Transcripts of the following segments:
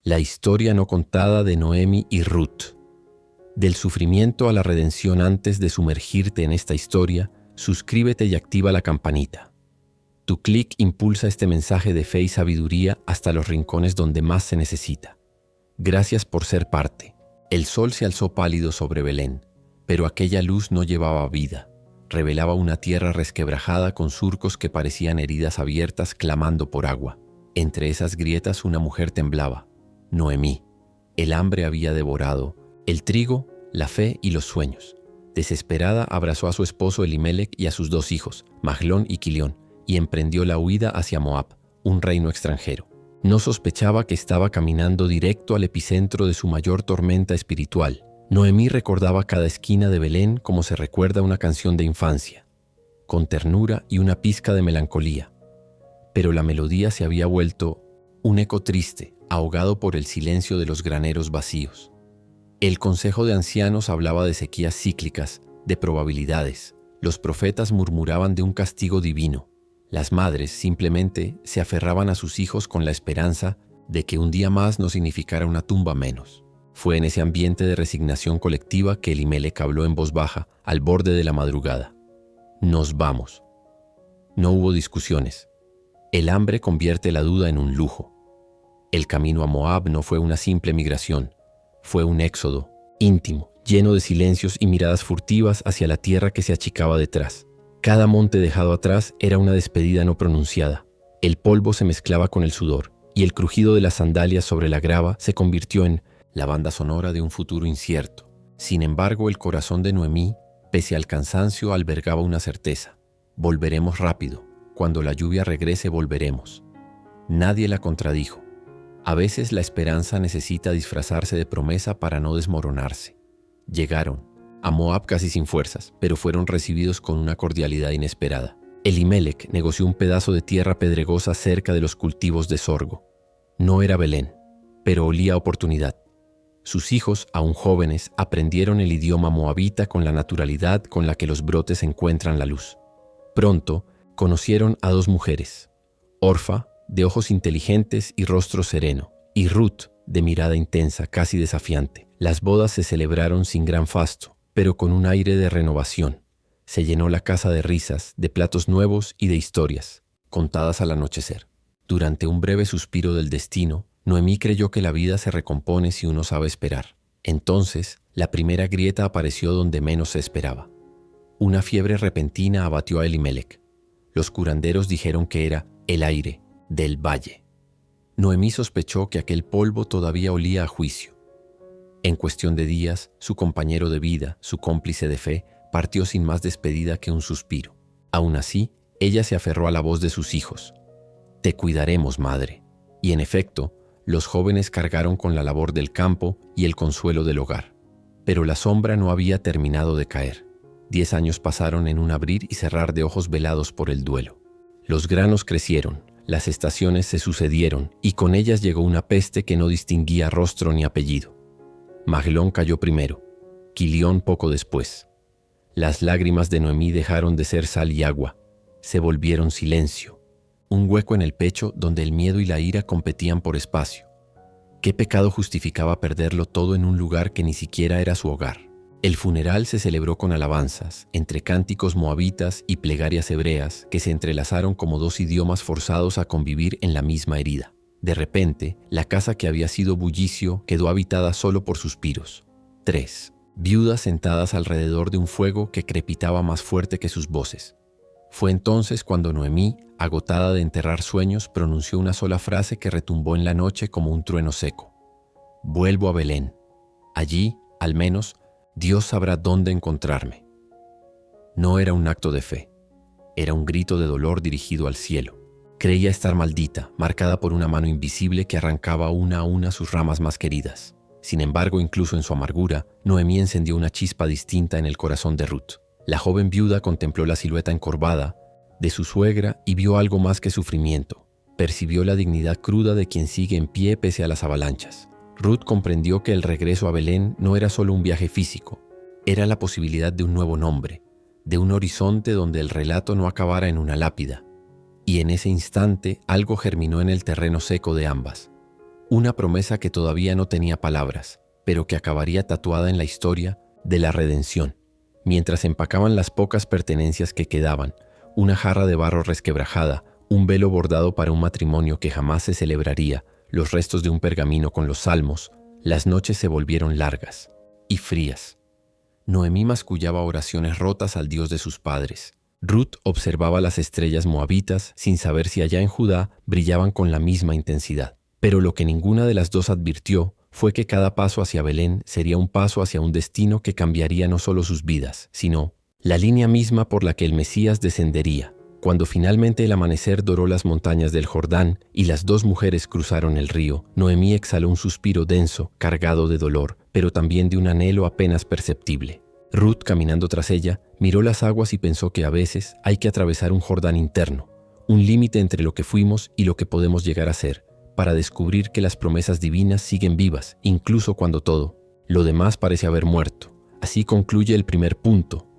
La historia no contada de Noemi y Ruth. Del sufrimiento a la redención. Antes de sumergirte en esta historia, suscríbete y activa la campanita. Tu clic impulsa este mensaje de fe y sabiduría hasta los rincones donde más se necesita. Gracias por ser parte. El sol se alzó pálido sobre Belén, pero aquella luz no llevaba vida. Revelaba una tierra resquebrajada con surcos que parecían heridas abiertas clamando por agua. Entre esas grietas una mujer temblaba, Noemí. El hambre había devorado el trigo, la fe y los sueños. Desesperada abrazó a su esposo Elimelec y a sus 2 hijos, Mahlón y Quilión, y emprendió la huida hacia Moab, un reino extranjero. No sospechaba que estaba caminando directo al epicentro de su mayor tormenta espiritual. Noemí recordaba cada esquina de Belén como se recuerda una canción de infancia, con ternura y una pizca de melancolía. Pero la melodía se había vuelto un eco triste, ahogado por el silencio de los graneros vacíos. El consejo de ancianos hablaba de sequías cíclicas, de probabilidades. Los profetas murmuraban de un castigo divino. Las madres simplemente se aferraban a sus hijos con la esperanza de que un día más no significara una tumba menos. Fue en ese ambiente de resignación colectiva que Elimelec habló en voz baja, al borde de la madrugada. Nos vamos. No hubo discusiones. El hambre convierte la duda en un lujo. El camino a Moab no fue una simple migración, fue un éxodo íntimo, lleno de silencios y miradas furtivas hacia la tierra que se achicaba detrás. Cada monte dejado atrás era una despedida no pronunciada. El polvo se mezclaba con el sudor, y el crujido de las sandalias sobre la grava se convirtió en la banda sonora de un futuro incierto. Sin embargo, el corazón de Noemí, pese al cansancio, albergaba una certeza. Volveremos rápido. Cuando la lluvia regrese, volveremos. Nadie la contradijo. A veces la esperanza necesita disfrazarse de promesa para no desmoronarse. Llegaron a Moab casi sin fuerzas, pero fueron recibidos con una cordialidad inesperada. Elimelec negoció un pedazo de tierra pedregosa cerca de los cultivos de sorgo. No era Belén, pero olía a oportunidad. Sus hijos, aún jóvenes, aprendieron el idioma moabita con la naturalidad con la que los brotes encuentran la luz. Pronto, conocieron a 2 mujeres, Orfa, de ojos inteligentes y rostro sereno, y Ruth, de mirada intensa, casi desafiante. Las bodas se celebraron sin gran fasto, pero con un aire de renovación. Se llenó la casa de risas, de platos nuevos y de historias, contadas al anochecer. Durante un breve suspiro del destino, Noemí creyó que la vida se recompone si uno sabe esperar. Entonces, la primera grieta apareció donde menos se esperaba. Una fiebre repentina abatió a Elimelec. Los curanderos dijeron que era el aire del valle. Noemí sospechó que aquel polvo todavía olía a juicio. En cuestión de días, su compañero de vida, su cómplice de fe, partió sin más despedida que un suspiro. Aún así, ella se aferró a la voz de sus hijos. «Te cuidaremos, madre». Y en efecto, los jóvenes cargaron con la labor del campo y el consuelo del hogar. Pero la sombra no había terminado de caer. 10 años pasaron en un abrir y cerrar de ojos velados por el duelo. Los granos crecieron, las estaciones se sucedieron y con ellas llegó una peste que no distinguía rostro ni apellido. Mahlón cayó primero, Quilión poco después. Las lágrimas de Noemí dejaron de ser sal y agua, se volvieron silencio. Un hueco en el pecho donde el miedo y la ira competían por espacio. ¿Qué pecado justificaba perderlo todo en un lugar que ni siquiera era su hogar? El funeral se celebró con alabanzas, entre cánticos moabitas y plegarias hebreas que se entrelazaron como 2 idiomas forzados a convivir en la misma herida. De repente, la casa que había sido bullicio quedó habitada solo por suspiros. 3 viudas sentadas alrededor de un fuego que crepitaba más fuerte que sus voces. Fue entonces cuando Noemí, agotada de enterrar sueños, pronunció una sola frase que retumbó en la noche como un trueno seco. «Vuelvo a Belén. Allí, al menos, Dios sabrá dónde encontrarme». No era un acto de fe. Era un grito de dolor dirigido al cielo. Creía estar maldita, marcada por una mano invisible que arrancaba una a una sus ramas más queridas. Sin embargo, incluso en su amargura, Noemí encendió una chispa distinta en el corazón de Ruth. La joven viuda contempló la silueta encorvada de su suegra y vio algo más que sufrimiento. Percibió la dignidad cruda de quien sigue en pie pese a las avalanchas. Ruth comprendió que el regreso a Belén no era solo un viaje físico, era la posibilidad de un nuevo nombre, de un horizonte donde el relato no acabara en una lápida. Y en ese instante algo germinó en el terreno seco de ambas. una promesa que todavía no tenía palabras, pero que acabaría tatuada en la historia de la redención. Mientras empacaban las pocas pertenencias que quedaban, una jarra de barro resquebrajada, un velo bordado para un matrimonio que jamás se celebraría, los restos de un pergamino con los salmos, las noches se volvieron largas y frías. Noemí mascullaba oraciones rotas al Dios de sus padres. Ruth observaba las estrellas moabitas sin saber si allá en Judá brillaban con la misma intensidad. Pero lo que ninguna de las dos advirtió fue que cada paso hacia Belén sería un paso hacia un destino que cambiaría no solo sus vidas, sino la línea misma por la que el Mesías descendería. Cuando finalmente el amanecer doró las montañas del Jordán y las dos mujeres cruzaron el río, Noemí exhaló un suspiro denso, cargado de dolor, pero también de un anhelo apenas perceptible. Ruth, caminando tras ella, miró las aguas y pensó que a veces hay que atravesar un Jordán interno, un límite entre lo que fuimos y lo que podemos llegar a ser, para descubrir que las promesas divinas siguen vivas, incluso cuando todo lo demás parece haber muerto. Así concluye el primer punto.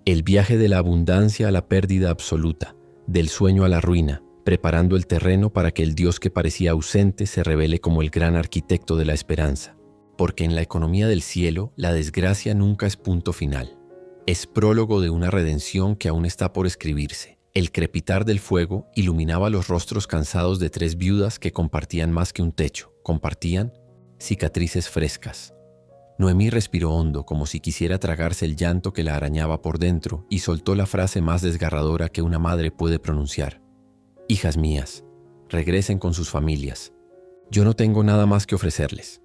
El viaje de la abundancia a la pérdida absoluta, del sueño a la ruina, preparando el terreno para que el Dios que parecía ausente se revele como el gran arquitecto de la esperanza. Porque en la economía del cielo, la desgracia nunca es punto final. Es prólogo de una redención que aún está por escribirse. El crepitar del fuego iluminaba los rostros cansados de tres viudas que compartían más que un techo, compartían cicatrices frescas. Noemí respiró hondo, como si quisiera tragarse el llanto que la arañaba por dentro, y soltó la frase más desgarradora que una madre puede pronunciar. Hijas mías, regresen con sus familias. Yo no tengo nada más que ofrecerles.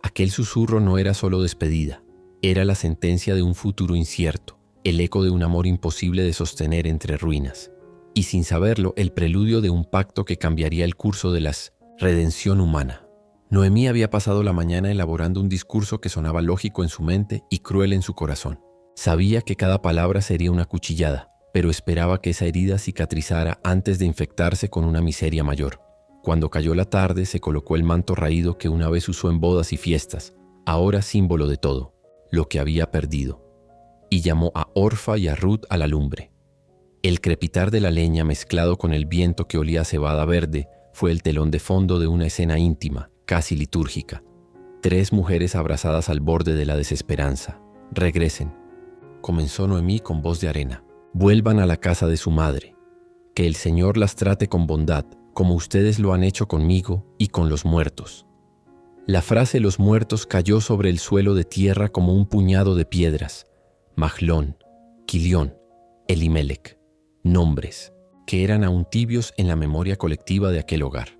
Aquel susurro no era solo despedida, era la sentencia de un futuro incierto, el eco de un amor imposible de sostener entre ruinas. Y sin saberlo, el preludio de un pacto que cambiaría el curso de la redención humana. Noemí había pasado la mañana elaborando un discurso que sonaba lógico en su mente y cruel en su corazón. Sabía que cada palabra sería una cuchillada, pero esperaba que esa herida cicatrizara antes de infectarse con una miseria mayor. Cuando cayó la tarde, se colocó el manto raído que una vez usó en bodas y fiestas, ahora símbolo de todo, lo que había perdido. Y llamó a Orfa y a Ruth a la lumbre. El crepitar de la leña mezclado con el viento que olía a cebada verde fue el telón de fondo de una escena íntima, casi litúrgica. Tres mujeres abrazadas al borde de la desesperanza. Regresen, comenzó Noemí con voz de arena. Vuelvan a la casa de su madre. Que el Señor las trate con bondad, como ustedes lo han hecho conmigo y con los muertos. La frase los muertos cayó sobre el suelo de tierra como un puñado de piedras. Mahlón, Quilión, Elimelec. Nombres que eran aún tibios en la memoria colectiva de aquel hogar.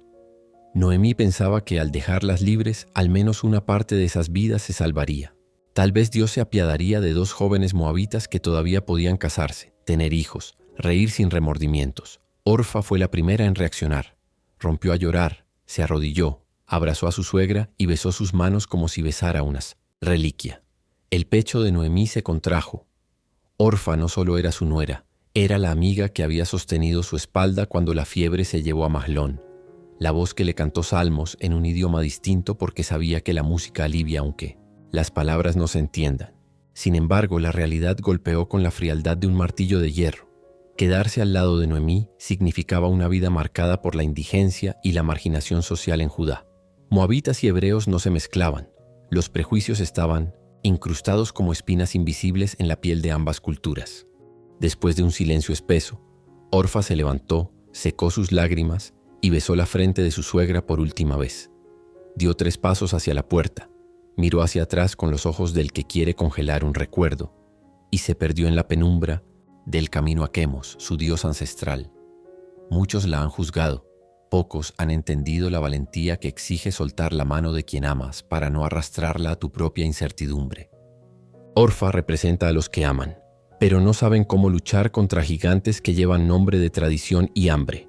Noemí pensaba que al dejarlas libres, al menos una parte de esas vidas se salvaría. Tal vez Dios se apiadaría de dos jóvenes moabitas que todavía podían casarse, tener hijos, reír sin remordimientos. Orfa fue la primera en reaccionar. Rompió a llorar, se arrodilló, abrazó a su suegra y besó sus manos como si besara una reliquia. El pecho de Noemí se contrajo. Orfa no solo era su nuera, era la amiga que había sostenido su espalda cuando la fiebre se llevó a Mahlón. La voz que le cantó salmos en un idioma distinto porque sabía que la música alivia aunque las palabras no se entiendan. Sin embargo, la realidad golpeó con la frialdad de un martillo de hierro. Quedarse al lado de Noemí significaba una vida marcada por la indigencia y la marginación social en Judá. Moabitas y hebreos no se mezclaban. Los prejuicios estaban incrustados como espinas invisibles en la piel de ambas culturas. Después de un silencio espeso, Orfa se levantó, secó sus lágrimas y besó la frente de su suegra por última vez. Dio 3 pasos hacia la puerta, miró hacia atrás con los ojos del que quiere congelar un recuerdo y se perdió en la penumbra del camino a Quemos, su dios ancestral. Muchos la han juzgado, pocos han entendido la valentía que exige soltar la mano de quien amas para no arrastrarla a tu propia incertidumbre. Orfa representa a los que aman, pero no saben cómo luchar contra gigantes que llevan nombre de tradición y hambre.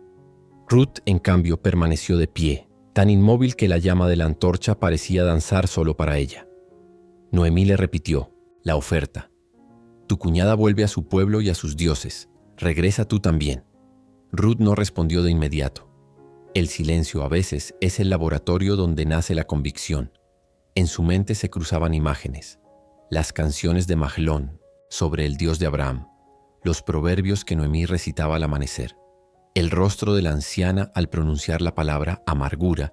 Ruth, en cambio, permaneció de pie, tan inmóvil que la llama de la antorcha parecía danzar solo para ella. Noemí le repitió, la oferta. Tu cuñada vuelve a su pueblo y a sus dioses. Regresa tú también. Ruth no respondió de inmediato. El silencio a veces es el laboratorio donde nace la convicción. En su mente se cruzaban imágenes. Las canciones de Mahlón sobre el Dios de Abraham, los proverbios que Noemí recitaba al amanecer. El rostro de la anciana al pronunciar la palabra amargura,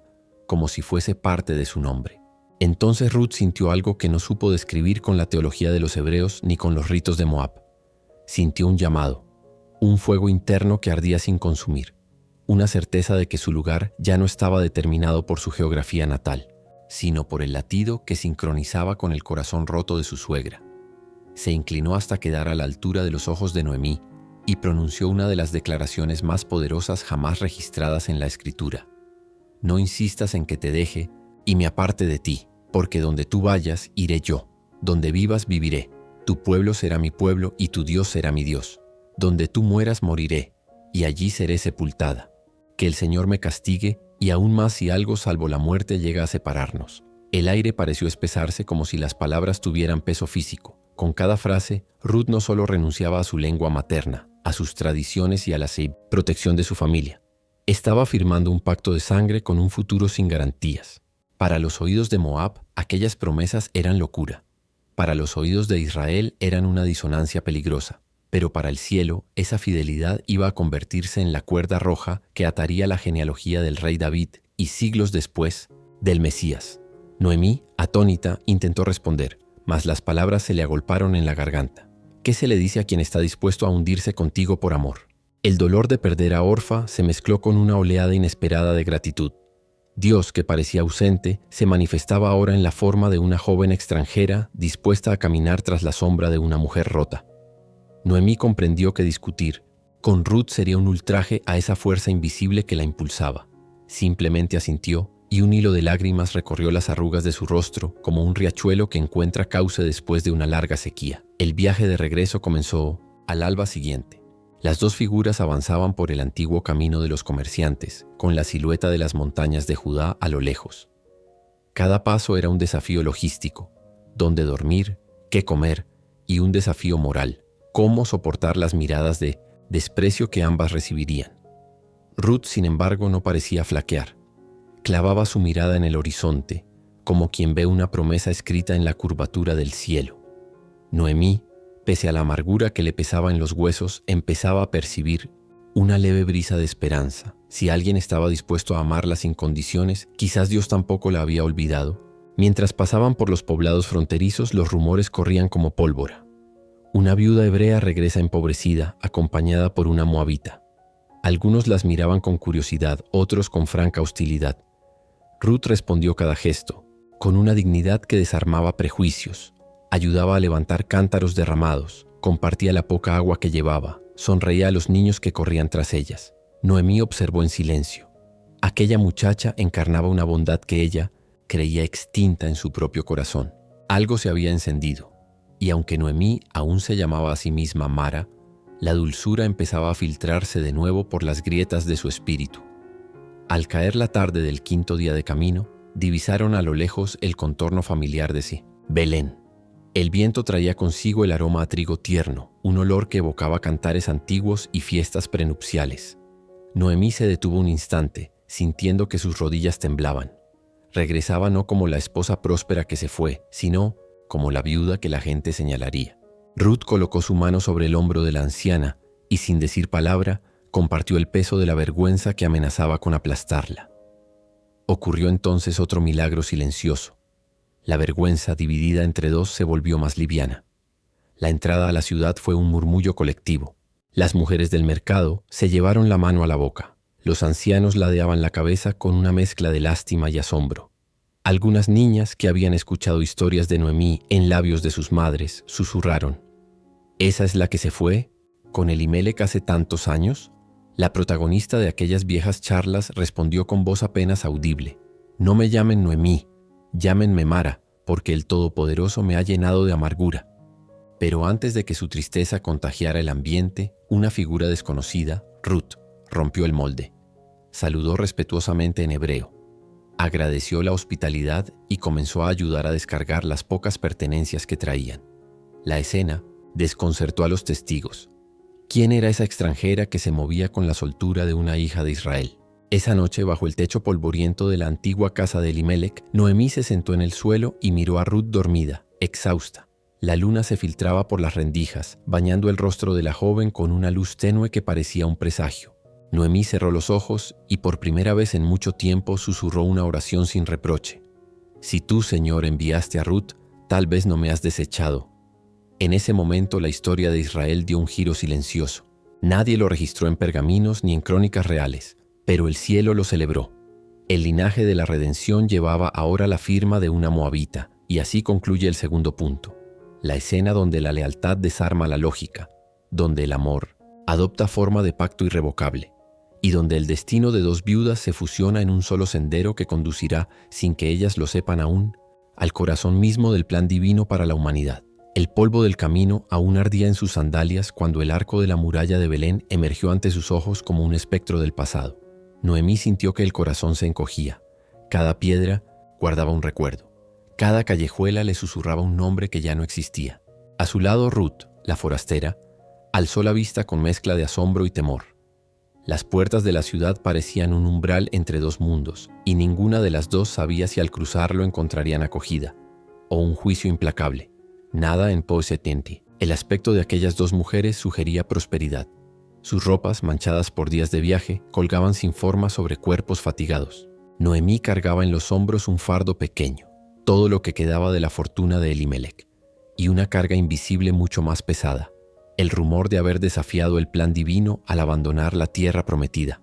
como si fuese parte de su nombre. Entonces Ruth sintió algo que no supo describir con la teología de los hebreos ni con los ritos de Moab. Sintió un llamado, un fuego interno que ardía sin consumir, una certeza de que su lugar ya no estaba determinado por su geografía natal, sino por el latido que sincronizaba con el corazón roto de su suegra. Se inclinó hasta quedar a la altura de los ojos de Noemí y pronunció una de las declaraciones más poderosas jamás registradas en la Escritura. No insistas en que te deje y me aparte de ti, porque donde tú vayas, iré yo. Donde vivas, viviré. Tu pueblo será mi pueblo y tu Dios será mi Dios. Donde tú mueras, moriré, y allí seré sepultada. Que el Señor me castigue, y aún más si algo salvo la muerte llega a separarnos. El aire pareció espesarse como si las palabras tuvieran peso físico. Con cada frase, Ruth no solo renunciaba a su lengua materna, a sus tradiciones y a la protección de su familia. Estaba firmando un pacto de sangre con un futuro sin garantías. Para los oídos de Moab, aquellas promesas eran locura. Para los oídos de Israel eran una disonancia peligrosa. Pero para el cielo, esa fidelidad iba a convertirse en la cuerda roja que ataría la genealogía del rey David y siglos después, del Mesías. Noemí, atónita, intentó responder, mas las palabras se le agolparon en la garganta. ¿Qué se le dice a quien está dispuesto a hundirse contigo por amor? El dolor de perder a Orfa se mezcló con una oleada inesperada de gratitud. Dios, que parecía ausente, se manifestaba ahora en la forma de una joven extranjera dispuesta a caminar tras la sombra de una mujer rota. Noemí comprendió que discutir con Ruth sería un ultraje a esa fuerza invisible que la impulsaba. Simplemente asintió y un hilo de lágrimas recorrió las arrugas de su rostro como un riachuelo que encuentra cauce después de una larga sequía. El viaje de regreso comenzó al alba siguiente. Las dos figuras avanzaban por el antiguo camino de los comerciantes, con la silueta de las montañas de Judá a lo lejos. Cada paso era un desafío logístico, dónde dormir, qué comer, y un desafío moral, cómo soportar las miradas de desprecio que ambas recibirían. Ruth, sin embargo, no parecía flaquear. Clavaba su mirada en el horizonte, como quien ve una promesa escrita en la curvatura del cielo. Noemí, pese a la amargura que le pesaba en los huesos, empezaba a percibir una leve brisa de esperanza. Si alguien estaba dispuesto a amarla sin condiciones, quizás Dios tampoco la había olvidado. Mientras pasaban por los poblados fronterizos, los rumores corrían como pólvora. Una viuda hebrea regresa empobrecida, acompañada por una moabita. Algunos las miraban con curiosidad, otros con franca hostilidad. Ruth respondió cada gesto, con una dignidad que desarmaba prejuicios. Ayudaba a levantar cántaros derramados, compartía la poca agua que llevaba, sonreía a los niños que corrían tras ellas. Noemí observó en silencio. Aquella muchacha encarnaba una bondad que ella creía extinta en su propio corazón. Algo se había encendido, y aunque Noemí aún se llamaba a sí misma Mara, la dulzura empezaba a filtrarse de nuevo por las grietas de su espíritu. Al caer la tarde del quinto día de camino, divisaron a lo lejos el contorno familiar de Belén. El viento traía consigo el aroma a trigo tierno, un olor que evocaba cantares antiguos y fiestas prenupciales. Noemí se detuvo un instante, sintiendo que sus rodillas temblaban. Regresaba no como la esposa próspera que se fue, sino como la viuda que la gente señalaría. Ruth colocó su mano sobre el hombro de la anciana y, sin decir palabra, compartió el peso de la vergüenza que amenazaba con aplastarla. Ocurrió entonces otro milagro silencioso. La vergüenza, dividida entre dos, se volvió más liviana. La entrada a la ciudad fue un murmullo colectivo. Las mujeres del mercado se llevaron la mano a la boca. Los ancianos ladeaban la cabeza con una mezcla de lástima y asombro. Algunas niñas que habían escuchado historias de Noemí en labios de sus madres susurraron: ¿Esa es la que se fue con Elimelec hace tantos años? La protagonista de aquellas viejas charlas respondió con voz apenas audible: No me llamen Noemí, llámenme Mara, porque el Todopoderoso me ha llenado de amargura. Pero antes de que su tristeza contagiara el ambiente, una figura desconocida, Ruth, rompió el molde. Saludó respetuosamente en hebreo. Agradeció la hospitalidad y comenzó a ayudar a descargar las pocas pertenencias que traían. La escena desconcertó a los testigos. ¿Quién era esa extranjera que se movía con la soltura de una hija de Israel? Esa noche, bajo el techo polvoriento de la antigua casa de Elimelec, Noemí se sentó en el suelo y miró a Ruth dormida, exhausta. La luna se filtraba por las rendijas, bañando el rostro de la joven con una luz tenue que parecía un presagio. Noemí cerró los ojos y por primera vez en mucho tiempo susurró una oración sin reproche. Si tú, Señor, enviaste a Ruth, tal vez no me has desechado. En ese momento la historia de Israel dio un giro silencioso. Nadie lo registró en pergaminos ni en crónicas reales, pero el cielo lo celebró. El linaje de la redención llevaba ahora la firma de una moabita, y así concluye el segundo punto. La escena donde la lealtad desarma la lógica, donde el amor adopta forma de pacto irrevocable, y donde el destino de dos viudas se fusiona en un solo sendero que conducirá, sin que ellas lo sepan aún, al corazón mismo del plan divino para la humanidad. El polvo del camino aún ardía en sus sandalias cuando el arco de la muralla de Belén emergió ante sus ojos como un espectro del pasado. Noemí sintió que el corazón se encogía. Cada piedra guardaba un recuerdo. Cada callejuela le susurraba un nombre que ya no existía. A su lado Ruth, la forastera, alzó la vista con mezcla de asombro y temor. Las puertas de la ciudad parecían un umbral entre dos mundos, y ninguna de las dos sabía si al cruzarlo encontrarían acogida o un juicio implacable. Nada en Posetenti. El aspecto de aquellas dos mujeres sugería prosperidad. Sus ropas, manchadas por días de viaje, colgaban sin forma sobre cuerpos fatigados. Noemí cargaba en los hombros un fardo pequeño, todo lo que quedaba de la fortuna de Elimelec, y una carga invisible mucho más pesada, el rumor de haber desafiado el plan divino al abandonar la tierra prometida.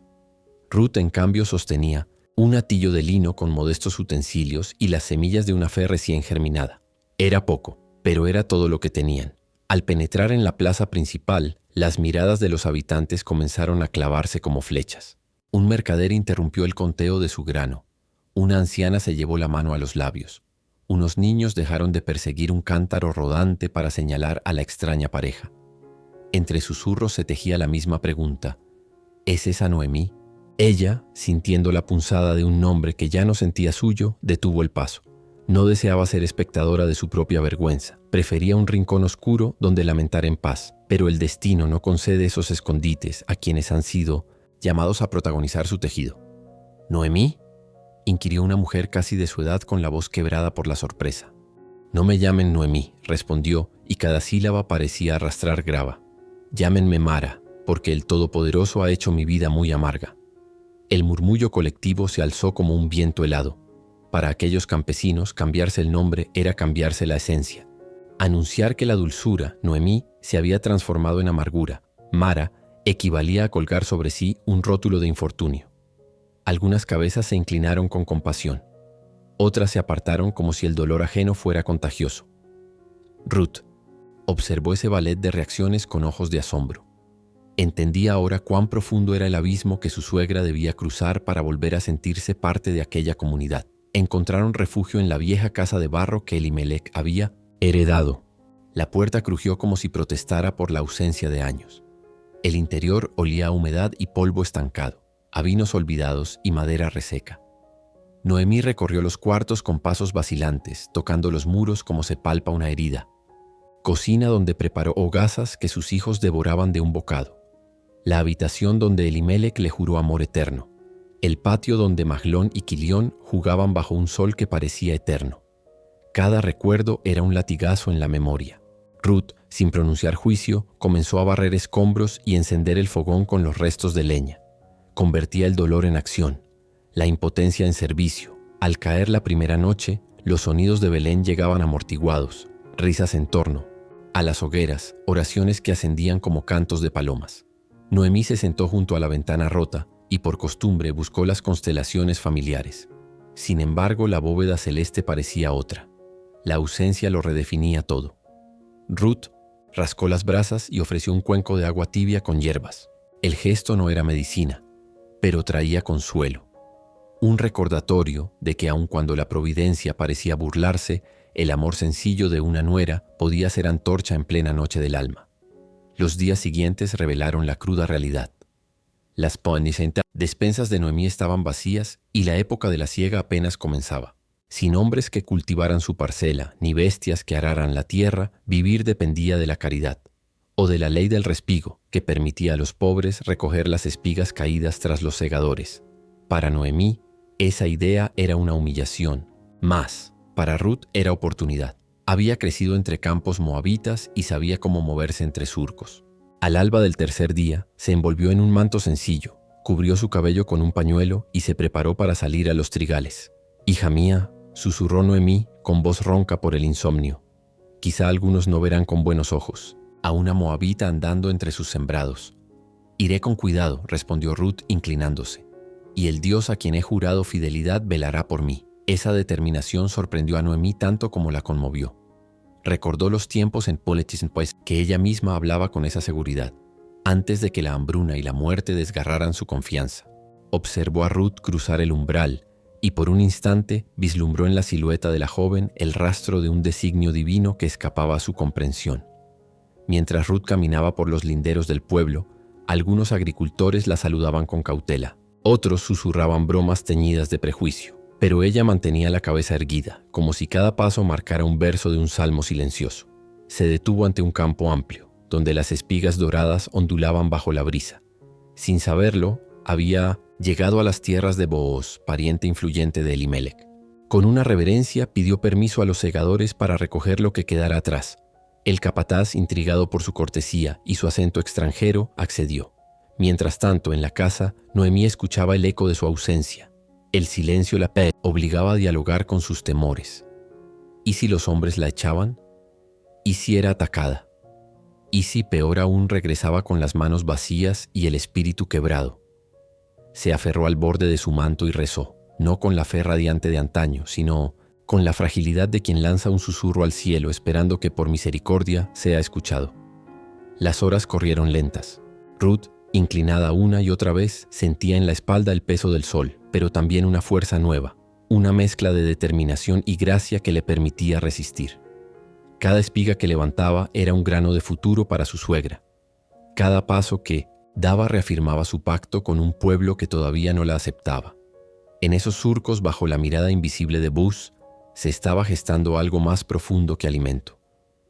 Ruth, en cambio, sostenía un hatillo de lino con modestos utensilios y las semillas de una fe recién germinada. Era poco, pero era todo lo que tenían. Al penetrar en la plaza principal, las miradas de los habitantes comenzaron a clavarse como flechas. Un mercader interrumpió el conteo de su grano. Una anciana se llevó la mano a los labios. Unos niños dejaron de perseguir un cántaro rodante para señalar a la extraña pareja. Entre susurros se tejía la misma pregunta: ¿es esa Noemí? Ella, sintiendo la punzada de un nombre que ya no sentía suyo, detuvo el paso. No deseaba ser espectadora de su propia vergüenza. Prefería un rincón oscuro donde lamentar en paz. Pero el destino no concede esos escondites a quienes han sido llamados a protagonizar su tejido. ¿Noemí?, inquirió una mujer casi de su edad con la voz quebrada por la sorpresa. No me llamen Noemí, respondió, y cada sílaba parecía arrastrar grava. Llámenme Mara, porque el Todopoderoso ha hecho mi vida muy amarga. El murmullo colectivo se alzó como un viento helado. Para aquellos campesinos, cambiarse el nombre era cambiarse la esencia. Anunciar que la dulzura, Noemí, se había transformado en amargura, Mara, equivalía a colgar sobre sí un rótulo de infortunio. Algunas cabezas se inclinaron con compasión. Otras se apartaron como si el dolor ajeno fuera contagioso. Ruth observó ese ballet de reacciones con ojos de asombro. Entendía ahora cuán profundo era el abismo que su suegra debía cruzar para volver a sentirse parte de aquella comunidad. Encontraron refugio en la vieja casa de barro que Elimelec había heredado. La puerta crujió como si protestara por la ausencia de años. El interior olía a humedad y polvo estancado, a vinos olvidados y madera reseca. Noemí recorrió los cuartos con pasos vacilantes, tocando los muros como se palpa una herida. Cocina donde preparó hogazas que sus hijos devoraban de un bocado. La habitación donde Elimelec le juró amor eterno. El patio donde Maglón y Quilión jugaban bajo un sol que parecía eterno. Cada recuerdo era un latigazo en la memoria. Ruth, sin pronunciar juicio, comenzó a barrer escombros y encender el fogón con los restos de leña. Convertía el dolor en acción, la impotencia en servicio. Al caer la primera noche, los sonidos de Belén llegaban amortiguados, risas en torno, a las hogueras, oraciones que ascendían como cantos de palomas. Noemí se sentó junto a la ventana rota y por costumbre buscó las constelaciones familiares. Sin embargo, la bóveda celeste parecía otra. La ausencia lo redefinía todo. Ruth rascó las brasas y ofreció un cuenco de agua tibia con hierbas. El gesto no era medicina, pero traía consuelo. Un recordatorio de que aun cuando la providencia parecía burlarse, el amor sencillo de una nuera podía ser antorcha en plena noche del alma. Los días siguientes revelaron la cruda realidad. Las despensas de Noemí estaban vacías y la época de la siega apenas comenzaba. Sin hombres que cultivaran su parcela, ni bestias que araran la tierra, vivir dependía de la caridad, o de la ley del respigo, que permitía a los pobres recoger las espigas caídas tras los segadores. Para Noemí, esa idea era una humillación. Más, para Ruth era oportunidad. Había crecido entre campos moabitas y sabía cómo moverse entre surcos. Al alba del tercer día, se envolvió en un manto sencillo, cubrió su cabello con un pañuelo y se preparó para salir a los trigales. «Hija mía», susurró Noemí con voz ronca por el insomnio. «Quizá algunos no verán con buenos ojos a una moabita andando entre sus sembrados». «Iré con cuidado», respondió Ruth inclinándose. «Y el Dios a quien he jurado fidelidad velará por mí». Esa determinación sorprendió a Noemí tanto como la conmovió. Recordó los tiempos en Politician Place que ella misma hablaba con esa seguridad, antes de que la hambruna y la muerte desgarraran su confianza. Observó a Ruth cruzar el umbral y por un instante vislumbró en la silueta de la joven el rastro de un designio divino que escapaba a su comprensión. Mientras Ruth caminaba por los linderos del pueblo, algunos agricultores la saludaban con cautela, otros susurraban bromas teñidas de prejuicio, pero ella mantenía la cabeza erguida, como si cada paso marcara un verso de un salmo silencioso. Se detuvo ante un campo amplio, donde las espigas doradas ondulaban bajo la brisa. Sin saberlo, había llegado a las tierras de Booz, pariente influyente de Elimelec. Con una reverencia pidió permiso a los segadores para recoger lo que quedara atrás. El capataz, intrigado por su cortesía y su acento extranjero, accedió. Mientras tanto, en la casa, Noemí escuchaba el eco de su ausencia. El silencio la obligaba a dialogar con sus temores. ¿Y si los hombres la echaban? ¿Y si era atacada? ¿Y si, peor aún, regresaba con las manos vacías y el espíritu quebrado? Se aferró al borde de su manto y rezó, no con la fe radiante de antaño, sino con la fragilidad de quien lanza un susurro al cielo esperando que por misericordia sea escuchado. Las horas corrieron lentas. Ruth, inclinada una y otra vez, sentía en la espalda el peso del sol, pero también una fuerza nueva, una mezcla de determinación y gracia que le permitía resistir. Cada espiga que levantaba era un grano de futuro para su suegra. Cada paso que daba reafirmaba su pacto con un pueblo que todavía no la aceptaba. En esos surcos, bajo la mirada invisible de Booz, se estaba gestando algo más profundo que alimento.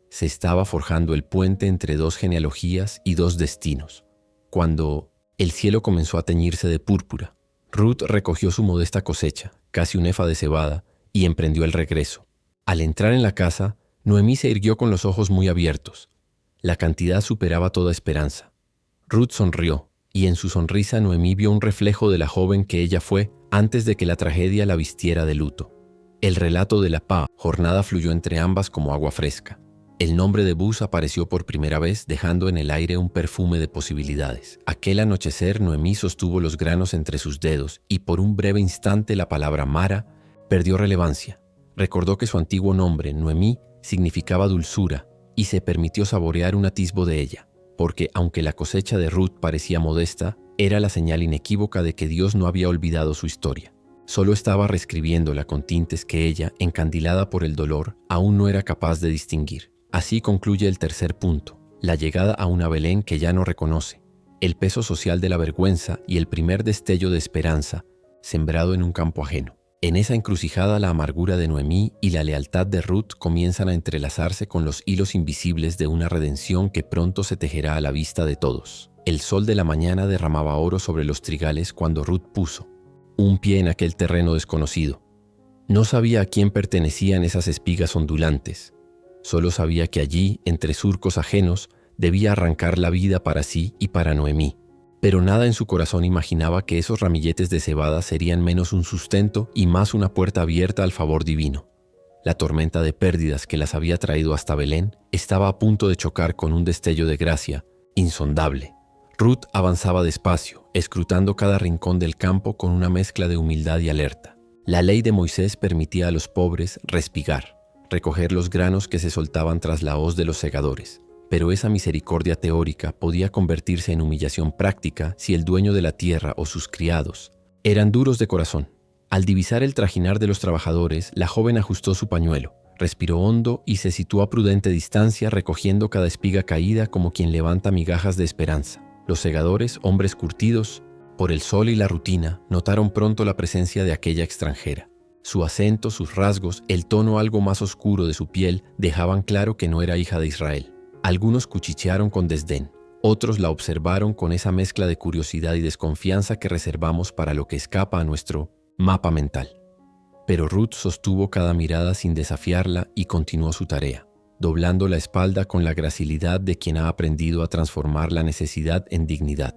Se estaba forjando el puente entre dos genealogías y dos destinos. Cuando el cielo comenzó a teñirse de púrpura, Ruth recogió su modesta cosecha, casi un efa de cebada, y emprendió el regreso. Al entrar en la casa, Noemí se irguió con los ojos muy abiertos. La cantidad superaba toda esperanza. Ruth sonrió, y en su sonrisa Noemí vio un reflejo de la joven que ella fue antes de que la tragedia la vistiera de luto. El relato de la jornada fluyó entre ambas como agua fresca. El nombre de Booz apareció por primera vez, dejando en el aire un perfume de posibilidades. Aquel anochecer Noemí sostuvo los granos entre sus dedos y por un breve instante la palabra Mara perdió relevancia. Recordó que su antiguo nombre, Noemí, significaba dulzura y se permitió saborear un atisbo de ella, porque aunque la cosecha de Ruth parecía modesta, era la señal inequívoca de que Dios no había olvidado su historia. Solo estaba reescribiéndola con tintes que ella, encandilada por el dolor, aún no era capaz de distinguir. Así concluye el tercer punto, la llegada a una Belén que ya no reconoce, el peso social de la vergüenza y el primer destello de esperanza sembrado en un campo ajeno. En esa encrucijada la amargura de Noemí y la lealtad de Ruth comienzan a entrelazarse con los hilos invisibles de una redención que pronto se tejerá a la vista de todos. El sol de la mañana derramaba oro sobre los trigales cuando Ruth puso un pie en aquel terreno desconocido. No sabía a quién pertenecían esas espigas ondulantes. Solo sabía que allí, entre surcos ajenos, debía arrancar la vida para sí y para Noemí. Pero nada en su corazón imaginaba que esos ramilletes de cebada serían menos un sustento y más una puerta abierta al favor divino. La tormenta de pérdidas que las había traído hasta Belén estaba a punto de chocar con un destello de gracia insondable. Ruth avanzaba despacio, escrutando cada rincón del campo con una mezcla de humildad y alerta. La ley de Moisés permitía a los pobres respigar, recoger los granos que se soltaban tras la hoz de los segadores. Pero esa misericordia teórica podía convertirse en humillación práctica si el dueño de la tierra o sus criados eran duros de corazón. Al divisar el trajinar de los trabajadores, la joven ajustó su pañuelo, respiró hondo y se situó a prudente distancia recogiendo cada espiga caída como quien levanta migajas de esperanza. Los segadores, hombres curtidos por el sol y la rutina, notaron pronto la presencia de aquella extranjera. Su acento, sus rasgos, el tono algo más oscuro de su piel dejaban claro que no era hija de Israel. Algunos cuchichearon con desdén, otros la observaron con esa mezcla de curiosidad y desconfianza que reservamos para lo que escapa a nuestro mapa mental. Pero Ruth sostuvo cada mirada sin desafiarla y continuó su tarea, doblando la espalda con la gracilidad de quien ha aprendido a transformar la necesidad en dignidad.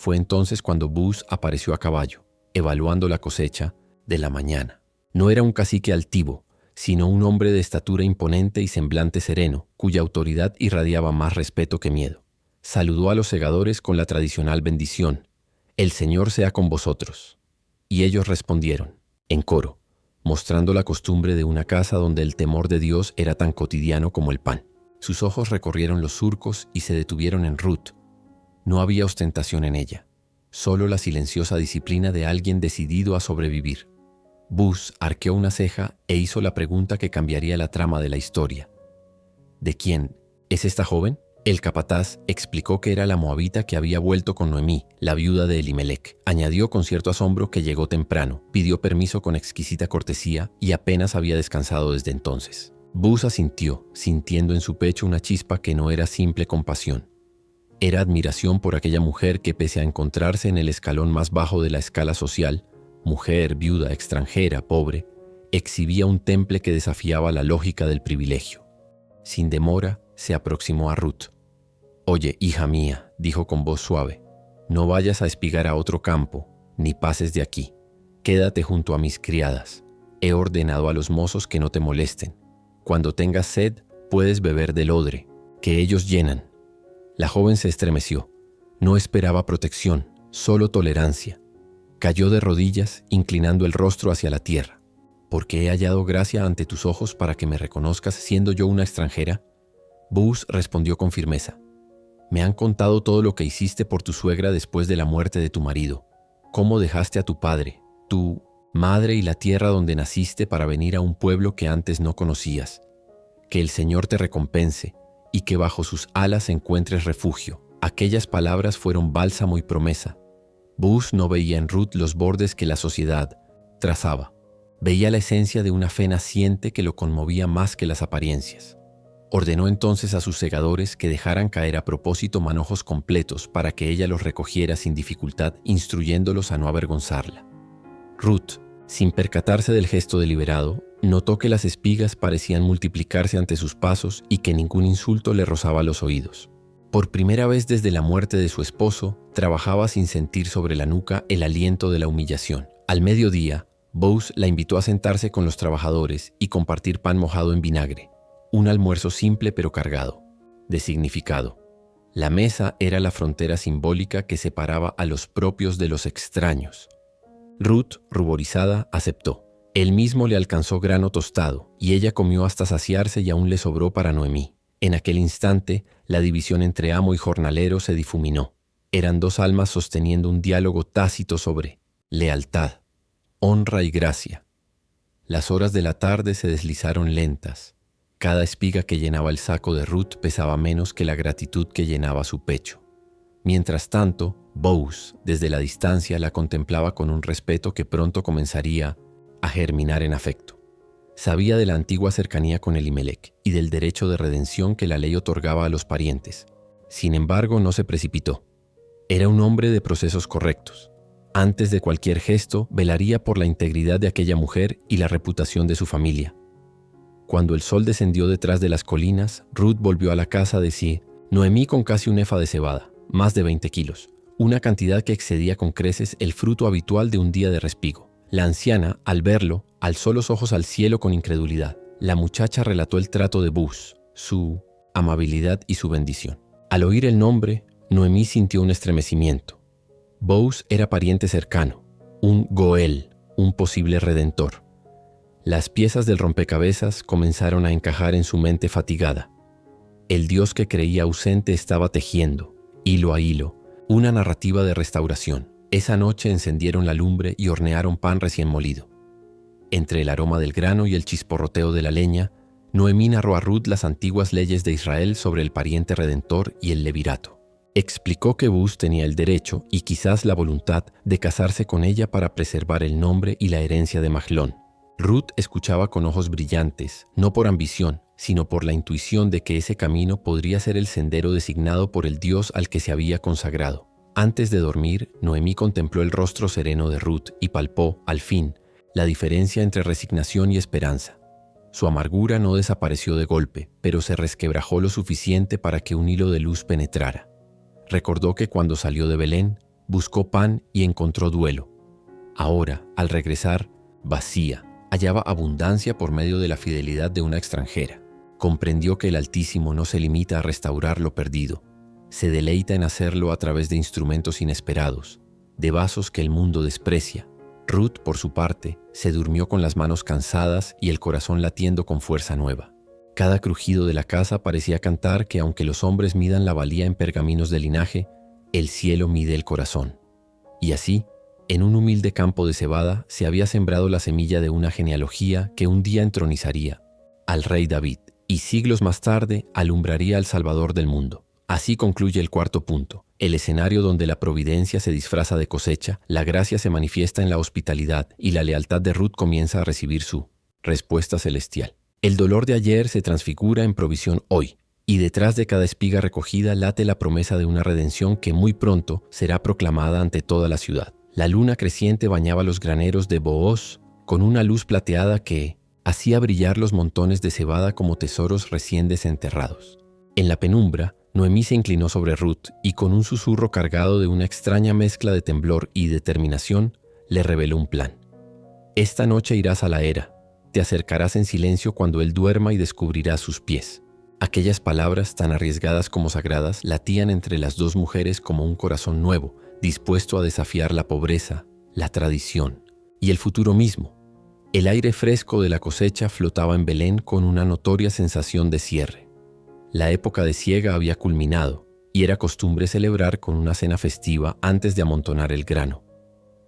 Fue entonces cuando Booz apareció a caballo, evaluando la cosecha de la mañana. No era un cacique altivo, sino un hombre de estatura imponente y semblante sereno, cuya autoridad irradiaba más respeto que miedo. Saludó a los segadores con la tradicional bendición: «El Señor sea con vosotros». Y ellos respondieron, en coro, mostrando la costumbre de una casa donde el temor de Dios era tan cotidiano como el pan. Sus ojos recorrieron los surcos y se detuvieron en Ruth. No había ostentación en ella, solo la silenciosa disciplina de alguien decidido a sobrevivir. Booz arqueó una ceja e hizo la pregunta que cambiaría la trama de la historia. ¿De quién es esta joven? El capataz explicó que era la moabita que había vuelto con Noemí, la viuda de Elimelec. Añadió con cierto asombro que llegó temprano, pidió permiso con exquisita cortesía y apenas había descansado desde entonces. Booz asintió, sintiendo en su pecho una chispa que no era simple compasión. Era admiración por aquella mujer que, pese a encontrarse en el escalón más bajo de la escala social, mujer, viuda, extranjera, pobre, exhibía un temple que desafiaba la lógica del privilegio. Sin demora, se aproximó a Ruth. «Oye, hija mía», dijo con voz suave, «no vayas a espigar a otro campo, ni pases de aquí. Quédate junto a mis criadas. He ordenado a los mozos que no te molesten. Cuando tengas sed, puedes beber del odre, que ellos llenan». La joven se estremeció. No esperaba protección, solo tolerancia. Cayó de rodillas, inclinando el rostro hacia la tierra. «¿Porque he hallado gracia ante tus ojos para que me reconozcas siendo yo una extranjera?» Booz respondió con firmeza. «Me han contado todo lo que hiciste por tu suegra después de la muerte de tu marido. Cómo dejaste a tu padre, tu madre y la tierra donde naciste para venir a un pueblo que antes no conocías. Que el Señor te recompense y que bajo sus alas encuentres refugio». Aquellas palabras fueron bálsamo y promesa. Booz no veía en Ruth los bordes que la sociedad trazaba. Veía la esencia de una fe naciente que lo conmovía más que las apariencias. Ordenó entonces a sus segadores que dejaran caer a propósito manojos completos para que ella los recogiera sin dificultad, instruyéndolos a no avergonzarla. Ruth, sin percatarse del gesto deliberado, notó que las espigas parecían multiplicarse ante sus pasos y que ningún insulto le rozaba los oídos. Por primera vez desde la muerte de su esposo, trabajaba sin sentir sobre la nuca el aliento de la humillación. Al mediodía, Booz la invitó a sentarse con los trabajadores y compartir pan mojado en vinagre. Un almuerzo simple pero cargado de significado. La mesa era la frontera simbólica que separaba a los propios de los extraños. Ruth, ruborizada, aceptó. Él mismo le alcanzó grano tostado y ella comió hasta saciarse y aún le sobró para Noemí. En aquel instante, la división entre amo y jornalero se difuminó. Eran dos almas sosteniendo un diálogo tácito sobre lealtad, honra y gracia. Las horas de la tarde se deslizaron lentas. Cada espiga que llenaba el saco de Ruth pesaba menos que la gratitud que llenaba su pecho. Mientras tanto, Booz, desde la distancia, la contemplaba con un respeto que pronto comenzaría a germinar en afecto. Sabía de la antigua cercanía con Elimelec y del derecho de redención que la ley otorgaba a los parientes. Sin embargo, no se precipitó. Era un hombre de procesos correctos. Antes de cualquier gesto, velaría por la integridad de aquella mujer y la reputación de su familia. Cuando el sol descendió detrás de las colinas, Ruth volvió a la casa de Noemí con casi un efa de cebada, más de 20 kilos, una cantidad que excedía con creces el fruto habitual de un día de respigo. La anciana, al verlo, alzó los ojos al cielo con incredulidad. La muchacha relató el trato de Booz, su amabilidad y su bendición. Al oír el nombre, Noemí sintió un estremecimiento. Booz era pariente cercano, un Goel, un posible redentor. Las piezas del rompecabezas comenzaron a encajar en su mente fatigada. El Dios que creía ausente estaba tejiendo, hilo a hilo, una narrativa de restauración. Esa noche encendieron la lumbre y hornearon pan recién molido. Entre el aroma del grano y el chisporroteo de la leña, Noemí narró a Ruth las antiguas leyes de Israel sobre el pariente redentor y el levirato. Explicó que Booz tenía el derecho y quizás la voluntad de casarse con ella para preservar el nombre y la herencia de Mahlón. Ruth escuchaba con ojos brillantes, no por ambición, sino por la intuición de que ese camino podría ser el sendero designado por el Dios al que se había consagrado. Antes de dormir, Noemí contempló el rostro sereno de Ruth y palpó, al fin, la diferencia entre resignación y esperanza. Su amargura no desapareció de golpe, pero se resquebrajó lo suficiente para que un hilo de luz penetrara. Recordó que cuando salió de Belén, buscó pan y encontró duelo. Ahora, al regresar, vacía, hallaba abundancia por medio de la fidelidad de una extranjera. Comprendió que el Altísimo no se limita a restaurar lo perdido, se deleita en hacerlo a través de instrumentos inesperados, de vasos que el mundo desprecia. Ruth, por su parte, se durmió con las manos cansadas y el corazón latiendo con fuerza nueva. Cada crujido de la casa parecía cantar que aunque los hombres midan la valía en pergaminos de linaje, el cielo mide el corazón. Y así, en un humilde campo de cebada se había sembrado la semilla de una genealogía que un día entronizaría al rey David y siglos más tarde alumbraría al Salvador del mundo. Así concluye el cuarto punto. El escenario donde la providencia se disfraza de cosecha, la gracia se manifiesta en la hospitalidad y la lealtad de Ruth comienza a recibir su respuesta celestial. El dolor de ayer se transfigura en provisión hoy, y detrás de cada espiga recogida late la promesa de una redención que muy pronto será proclamada ante toda la ciudad. La luna creciente bañaba los graneros de Booz con una luz plateada que hacía brillar los montones de cebada como tesoros recién desenterrados. En la penumbra, Noemí se inclinó sobre Ruth y con un susurro cargado de una extraña mezcla de temblor y determinación, le reveló un plan. Esta noche irás a la era, te acercarás en silencio cuando él duerma y descubrirás sus pies. Aquellas palabras, tan arriesgadas como sagradas, latían entre las dos mujeres como un corazón nuevo, dispuesto a desafiar la pobreza, la tradición y el futuro mismo. El aire fresco de la cosecha flotaba en Belén con una notoria sensación de cierre. La época de siega había culminado y era costumbre celebrar con una cena festiva antes de amontonar el grano.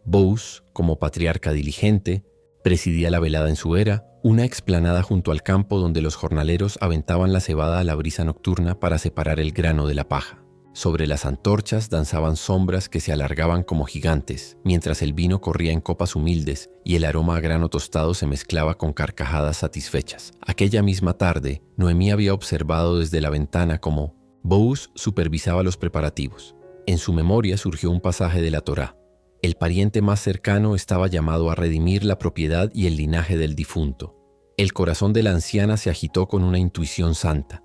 Booz, como patriarca diligente, presidía la velada en su era, una explanada junto al campo donde los jornaleros aventaban la cebada a la brisa nocturna para separar el grano de la paja. Sobre las antorchas danzaban sombras que se alargaban como gigantes, mientras el vino corría en copas humildes y el aroma a grano tostado se mezclaba con carcajadas satisfechas. Aquella misma tarde, Noemí había observado desde la ventana cómo Booz supervisaba los preparativos. En su memoria surgió un pasaje de la Torá. El pariente más cercano estaba llamado a redimir la propiedad y el linaje del difunto. El corazón de la anciana se agitó con una intuición santa.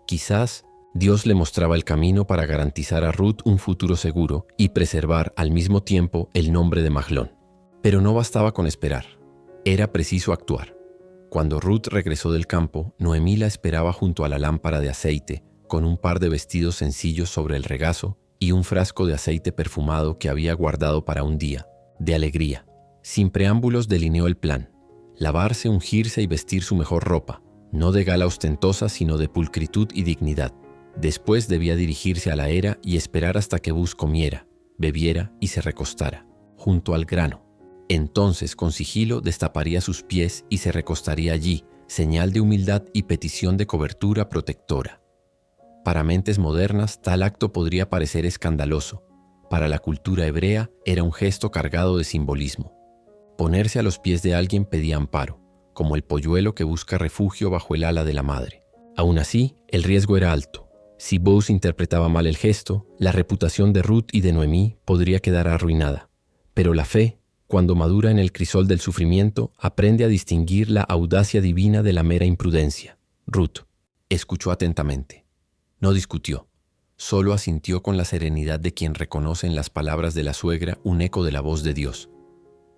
Quizás Dios le mostraba el camino para garantizar a Ruth un futuro seguro y preservar al mismo tiempo el nombre de Mahlón. Pero no bastaba con esperar. Era preciso actuar. Cuando Ruth regresó del campo, Noemí la esperaba junto a la lámpara de aceite, con un par de vestidos sencillos sobre el regazo y un frasco de aceite perfumado que había guardado para un día de alegría. Sin preámbulos delineó el plan: lavarse, ungirse y vestir su mejor ropa, no de gala ostentosa sino de pulcritud y dignidad. Después debía dirigirse a la era y esperar hasta que Booz comiera, bebiera y se recostara, junto al grano. Entonces, con sigilo, destaparía sus pies y se recostaría allí, señal de humildad y petición de cobertura protectora. Para mentes modernas, tal acto podría parecer escandaloso. Para la cultura hebrea, era un gesto cargado de simbolismo. Ponerse a los pies de alguien pedía amparo, como el polluelo que busca refugio bajo el ala de la madre. Aún así, el riesgo era alto. Si Booz interpretaba mal el gesto, la reputación de Ruth y de Noemí podría quedar arruinada. Pero la fe, cuando madura en el crisol del sufrimiento, aprende a distinguir la audacia divina de la mera imprudencia. Ruth escuchó atentamente. No discutió, solo asintió con la serenidad de quien reconoce en las palabras de la suegra un eco de la voz de Dios.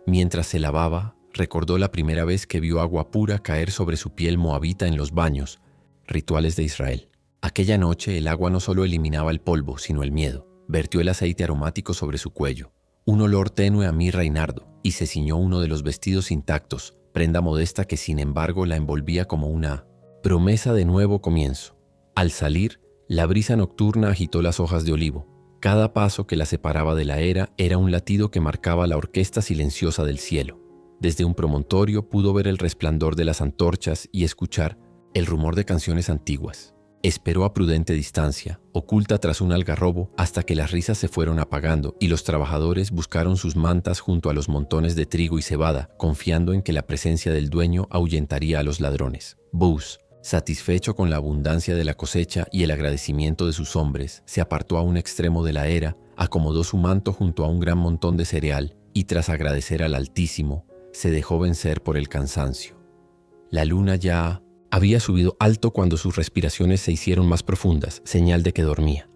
Mientras se lavaba, recordó la primera vez que vio agua pura caer sobre su piel moabita en los baños, rituales de Israel. Aquella noche el agua no solo eliminaba el polvo, sino el miedo. Vertió el aceite aromático sobre su cuello, un olor tenue a mirra y nardo, y se ciñó uno de los vestidos intactos, prenda modesta que sin embargo la envolvía como una promesa de nuevo comienzo. Al salir, la brisa nocturna agitó las hojas de olivo. Cada paso que la separaba de la era un latido que marcaba la orquesta silenciosa del cielo. Desde un promontorio pudo ver el resplandor de las antorchas y escuchar el rumor de canciones antiguas. Esperó a prudente distancia, oculta tras un algarrobo, hasta que las risas se fueron apagando y los trabajadores buscaron sus mantas junto a los montones de trigo y cebada, confiando en que la presencia del dueño ahuyentaría a los ladrones. Booz, satisfecho con la abundancia de la cosecha y el agradecimiento de sus hombres, se apartó a un extremo de la era, acomodó su manto junto a un gran montón de cereal y, tras agradecer al Altísimo, se dejó vencer por el cansancio. La luna ya había subido alto cuando sus respiraciones se hicieron más profundas, señal de que dormía.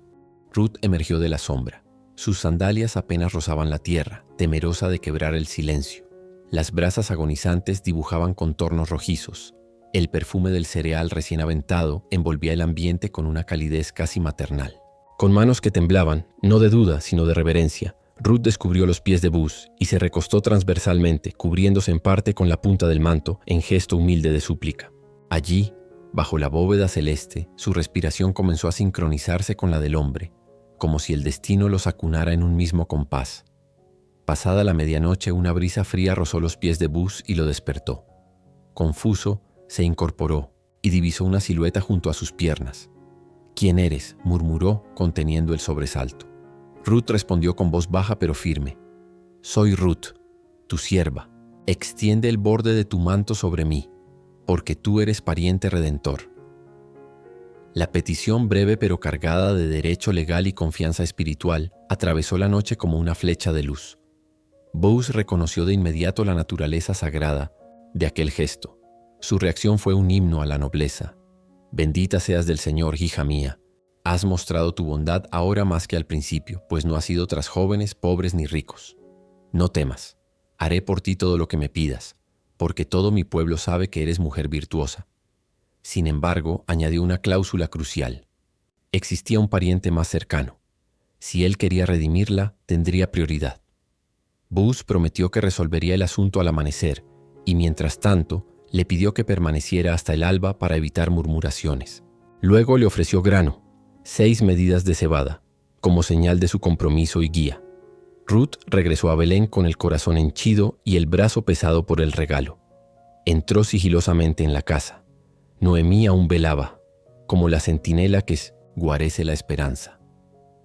Ruth emergió de la sombra. Sus sandalias apenas rozaban la tierra, temerosa de quebrar el silencio. Las brasas agonizantes dibujaban contornos rojizos. El perfume del cereal recién aventado envolvía el ambiente con una calidez casi maternal. Con manos que temblaban, no de duda, sino de reverencia, Ruth descubrió los pies de Buzz y se recostó transversalmente, cubriéndose en parte con la punta del manto, en gesto humilde de súplica. Allí, bajo la bóveda celeste, su respiración comenzó a sincronizarse con la del hombre, como si el destino los acunara en un mismo compás. Pasada la medianoche, una brisa fría rozó los pies de Buzz y lo despertó. Confuso, se incorporó y divisó una silueta junto a sus piernas. «¿Quién eres?», murmuró, conteniendo el sobresalto. Ruth respondió con voz baja pero firme. «Soy Ruth, tu sierva. Extiende el borde de tu manto sobre mí, porque tú eres pariente redentor». La petición breve pero cargada de derecho legal y confianza espiritual atravesó la noche como una flecha de luz. Buzz reconoció de inmediato la naturaleza sagrada de aquel gesto. Su reacción fue un himno a la nobleza. «Bendita seas del Señor, hija mía. Has mostrado tu bondad ahora más que al principio, pues no has ido tras jóvenes, pobres ni ricos. No temas, haré por ti todo lo que me pidas, porque todo mi pueblo sabe que eres mujer virtuosa». Sin embargo, añadió una cláusula crucial. Existía un pariente más cercano. Si él quería redimirla, tendría prioridad. Buzz prometió que resolvería el asunto al amanecer, y mientras tanto, le pidió que permaneciera hasta el alba para evitar murmuraciones. Luego le ofreció grano, 6 medidas de cebada, como señal de su compromiso y guía. Ruth regresó a Belén con el corazón henchido y el brazo pesado por el regalo. Entró sigilosamente en la casa. Noemí aún velaba, como la centinela que guarece la esperanza.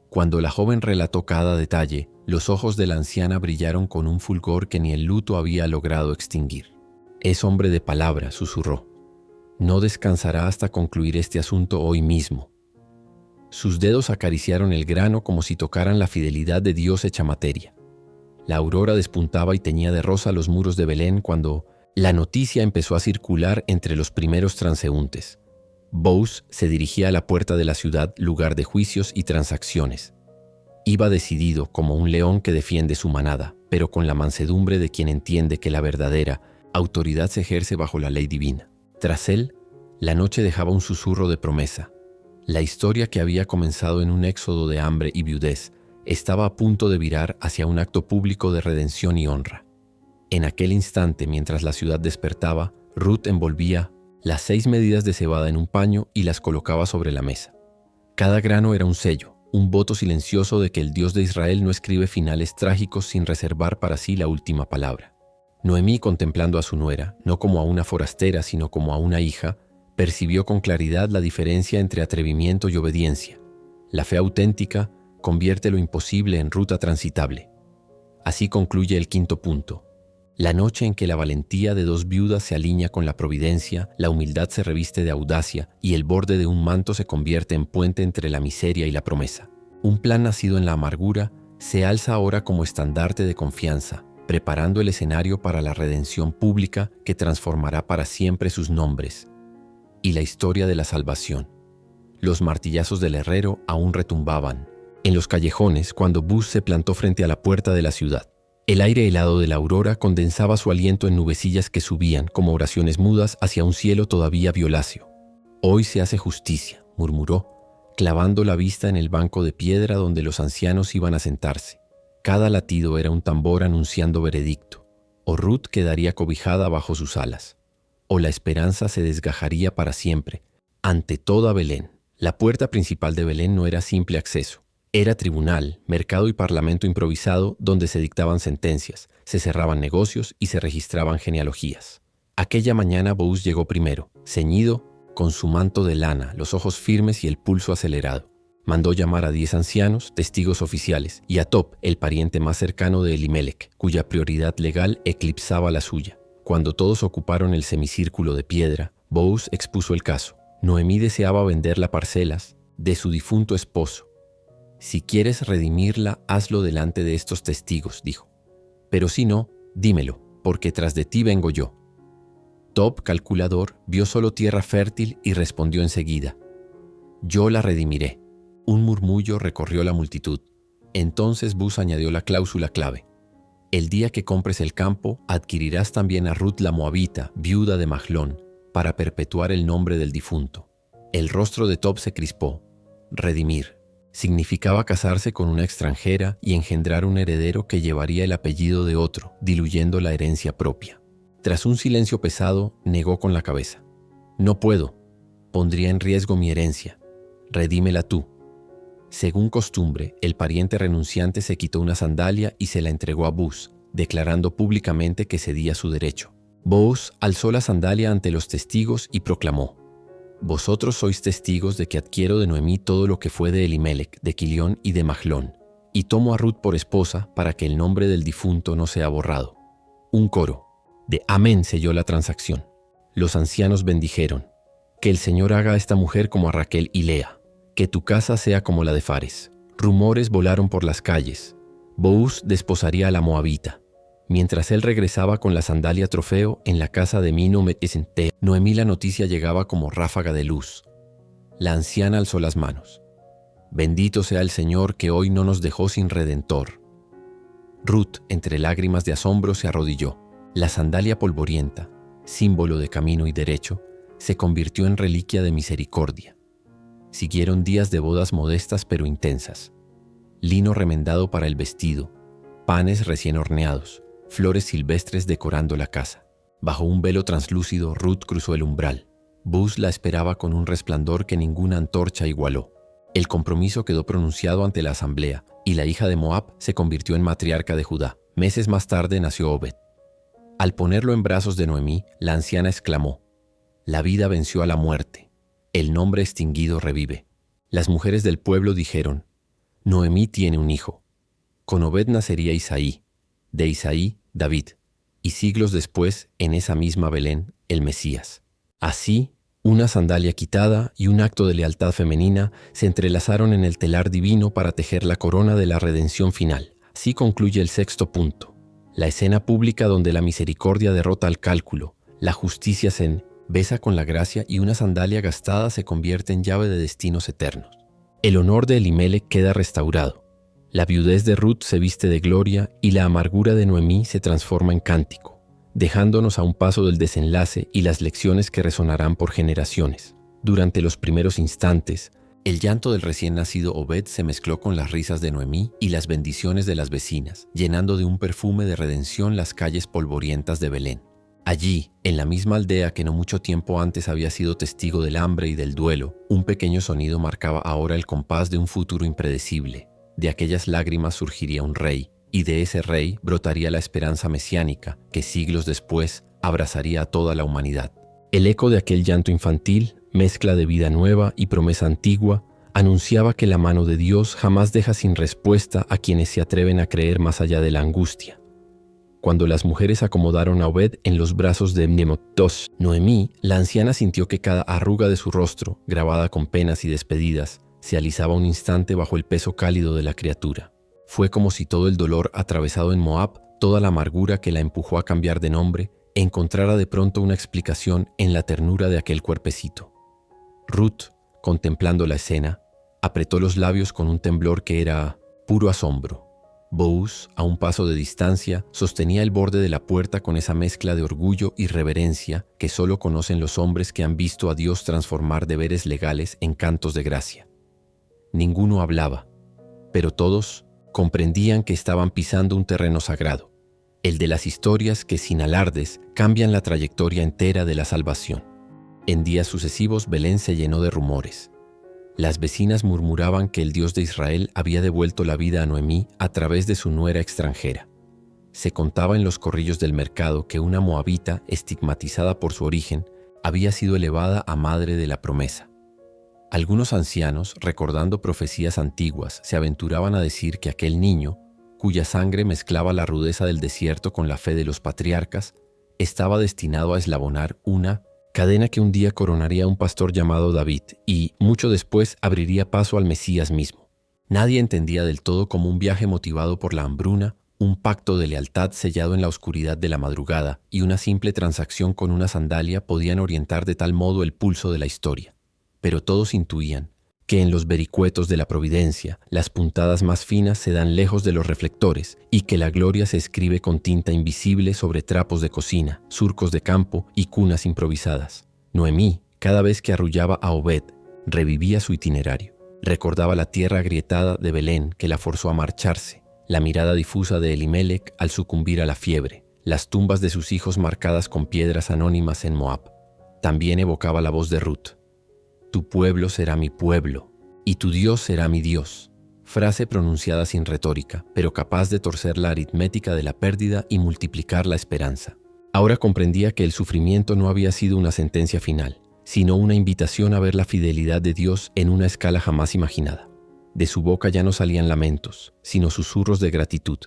Cuando la joven relató cada detalle, los ojos de la anciana brillaron con un fulgor que ni el luto había logrado extinguir. «Es hombre de palabra», susurró. «No descansará hasta concluir este asunto hoy mismo». Sus dedos acariciaron el grano como si tocaran la fidelidad de Dios hecha materia. La aurora despuntaba y teñía de rosa los muros de Belén cuando la noticia empezó a circular entre los primeros transeúntes. Buzz se dirigía a la puerta de la ciudad, lugar de juicios y transacciones. Iba decidido como un león que defiende su manada, pero con la mansedumbre de quien entiende que la verdadera autoridad se ejerce bajo la ley divina. Tras él, la noche dejaba un susurro de promesa. La historia que había comenzado en un éxodo de hambre y viudez estaba a punto de virar hacia un acto público de redención y honra. En aquel instante, mientras la ciudad despertaba, Ruth envolvía las 6 medidas de cebada en un paño y las colocaba sobre la mesa. Cada grano era un sello, un voto silencioso de que el Dios de Israel no escribe finales trágicos sin reservar para sí la última palabra. Noemí, contemplando a su nuera, no como a una forastera, sino como a una hija, percibió con claridad la diferencia entre atrevimiento y obediencia. La fe auténtica convierte lo imposible en ruta transitable. Así concluye el 5º punto. La noche en que la valentía de 2 viudas se alinea con la providencia, la humildad se reviste de audacia y el borde de un manto se convierte en puente entre la miseria y la promesa. Un plan nacido en la amargura se alza ahora como estandarte de confianza, preparando el escenario para la redención pública que transformará para siempre sus nombres. Y la historia de la salvación. Los martillazos del herrero aún retumbaban en los callejones cuando Buzz se plantó frente a la puerta de la ciudad. El aire helado de la aurora condensaba su aliento en nubecillas que subían como oraciones mudas hacia un cielo todavía violáceo. «Hoy se hace justicia», murmuró, clavando la vista en el banco de piedra donde los ancianos iban a sentarse. Cada latido era un tambor anunciando veredicto. O Ruth quedaría cobijada bajo sus alas, o la esperanza se desgajaría para siempre, ante toda Belén. La puerta principal de Belén no era simple acceso. Era tribunal, mercado y parlamento improvisado donde se dictaban sentencias, se cerraban negocios y se registraban genealogías. Aquella mañana Buzz llegó primero, ceñido, con su manto de lana, los ojos firmes y el pulso acelerado. Mandó llamar a 10 ancianos, testigos oficiales, y a Top, el pariente más cercano de Elimelech, cuya prioridad legal eclipsaba la suya. Cuando todos ocuparon el semicírculo de piedra, Buzz expuso el caso. Noemí deseaba vender las parcelas de su difunto esposo. «Si quieres redimirla, hazlo delante de estos testigos», dijo. «Pero si no, dímelo, porque tras de ti vengo yo». Top, calculador, vio solo tierra fértil y respondió enseguida: «Yo la redimiré». Un murmullo recorrió la multitud. Entonces Buz añadió la cláusula clave: el día que compres el campo, adquirirás también a Ruth la moabita, viuda de Mahlón, para perpetuar el nombre del difunto. El rostro de Tob se crispó. Redimir significaba casarse con una extranjera y engendrar un heredero que llevaría el apellido de otro, diluyendo la herencia propia. Tras un silencio pesado, negó con la cabeza. No puedo. Pondría en riesgo mi herencia. Redímela tú. Según costumbre, el pariente renunciante se quitó una sandalia y se la entregó a Buz, declarando públicamente que cedía su derecho. Buz alzó la sandalia ante los testigos y proclamó: vosotros sois testigos de que adquiero de Noemí todo lo que fue de Elimelec, de Quilión y de Mahlón, y tomo a Ruth por esposa para que el nombre del difunto no sea borrado. Un coro de amén selló la transacción. Los ancianos bendijeron: que el Señor haga a esta mujer como a Raquel y Lea, que tu casa sea como la de Fares. Rumores volaron por las calles. Booz desposaría a la moabita. Mientras él regresaba con la sandalia trofeo en la casa de Mino Metesente, Noemí la noticia llegaba como ráfaga de luz. La anciana alzó las manos. Bendito sea el Señor que hoy no nos dejó sin redentor. Ruth, entre lágrimas de asombro, se arrodilló. La sandalia polvorienta, símbolo de camino y derecho, se convirtió en reliquia de misericordia. Siguieron días de bodas modestas pero intensas. Lino remendado para el vestido, panes recién horneados, flores silvestres decorando la casa. Bajo un velo translúcido, Ruth cruzó el umbral. Buz la esperaba con un resplandor que ninguna antorcha igualó. El compromiso quedó pronunciado ante la asamblea, y la hija de Moab se convirtió en matriarca de Judá. Meses más tarde nació Obed. Al ponerlo en brazos de Noemí, la anciana exclamó: la vida venció a la muerte. El nombre extinguido revive. Las mujeres del pueblo dijeron: Noemí tiene un hijo. Con Obed nacería Isaí, de Isaí, David, y siglos después, en esa misma Belén, el Mesías. Así, una sandalia quitada y un acto de lealtad femenina se entrelazaron en el telar divino para tejer la corona de la redención final. Así concluye el sexto punto. La escena pública donde la misericordia derrota al cálculo, la justicia se besa con la gracia y una sandalia gastada se convierte en llave de destinos eternos. El honor de Elimelec queda restaurado. La viudez de Ruth se viste de gloria y la amargura de Noemí se transforma en cántico, dejándonos a un paso del desenlace y las lecciones que resonarán por generaciones. Durante los primeros instantes, el llanto del recién nacido Obed se mezcló con las risas de Noemí y las bendiciones de las vecinas, llenando de un perfume de redención las calles polvorientas de Belén. Allí, en la misma aldea que no mucho tiempo antes había sido testigo del hambre y del duelo, un pequeño sonido marcaba ahora el compás de un futuro impredecible. De aquellas lágrimas surgiría un rey, y de ese rey brotaría la esperanza mesiánica que siglos después abrazaría a toda la humanidad. El eco de aquel llanto infantil, mezcla de vida nueva y promesa antigua, anunciaba que la mano de Dios jamás deja sin respuesta a quienes se atreven a creer más allá de la angustia. Cuando las mujeres acomodaron a Obed en los brazos de Mnemotos, Noemí, la anciana, sintió que cada arruga de su rostro, grabada con penas y despedidas, se alisaba un instante bajo el peso cálido de la criatura. Fue como si todo el dolor atravesado en Moab, toda la amargura que la empujó a cambiar de nombre, encontrara de pronto una explicación en la ternura de aquel cuerpecito. Ruth, contemplando la escena, apretó los labios con un temblor que era puro asombro. Booz, a un paso de distancia, sostenía el borde de la puerta con esa mezcla de orgullo y reverencia que solo conocen los hombres que han visto a Dios transformar deberes legales en cantos de gracia. Ninguno hablaba, pero todos comprendían que estaban pisando un terreno sagrado, el de las historias que sin alardes cambian la trayectoria entera de la salvación. En días sucesivos Belén se llenó de rumores. Las vecinas murmuraban que el Dios de Israel había devuelto la vida a Noemí a través de su nuera extranjera. Se contaba en los corrillos del mercado que una moabita, estigmatizada por su origen, había sido elevada a madre de la promesa. Algunos ancianos, recordando profecías antiguas, se aventuraban a decir que aquel niño, cuya sangre mezclaba la rudeza del desierto con la fe de los patriarcas, estaba destinado a eslabonar una cadena que un día coronaría a un pastor llamado David y, mucho después, abriría paso al Mesías mismo. Nadie entendía del todo cómo un viaje motivado por la hambruna, un pacto de lealtad sellado en la oscuridad de la madrugada y una simple transacción con una sandalia podían orientar de tal modo el pulso de la historia. Pero todos intuían que en los vericuetos de la providencia las puntadas más finas se dan lejos de los reflectores y que la gloria se escribe con tinta invisible sobre trapos de cocina, surcos de campo y cunas improvisadas. Noemí, cada vez que arrullaba a Obed, revivía su itinerario. Recordaba la tierra agrietada de Belén que la forzó a marcharse, la mirada difusa de Elimelec al sucumbir a la fiebre, las tumbas de sus hijos marcadas con piedras anónimas en Moab. También evocaba la voz de Ruth. Tu pueblo será mi pueblo, y tu Dios será mi Dios. Frase pronunciada sin retórica, pero capaz de torcer la aritmética de la pérdida y multiplicar la esperanza. Ahora comprendía que el sufrimiento no había sido una sentencia final, sino una invitación a ver la fidelidad de Dios en una escala jamás imaginada. De su boca ya no salían lamentos, sino susurros de gratitud.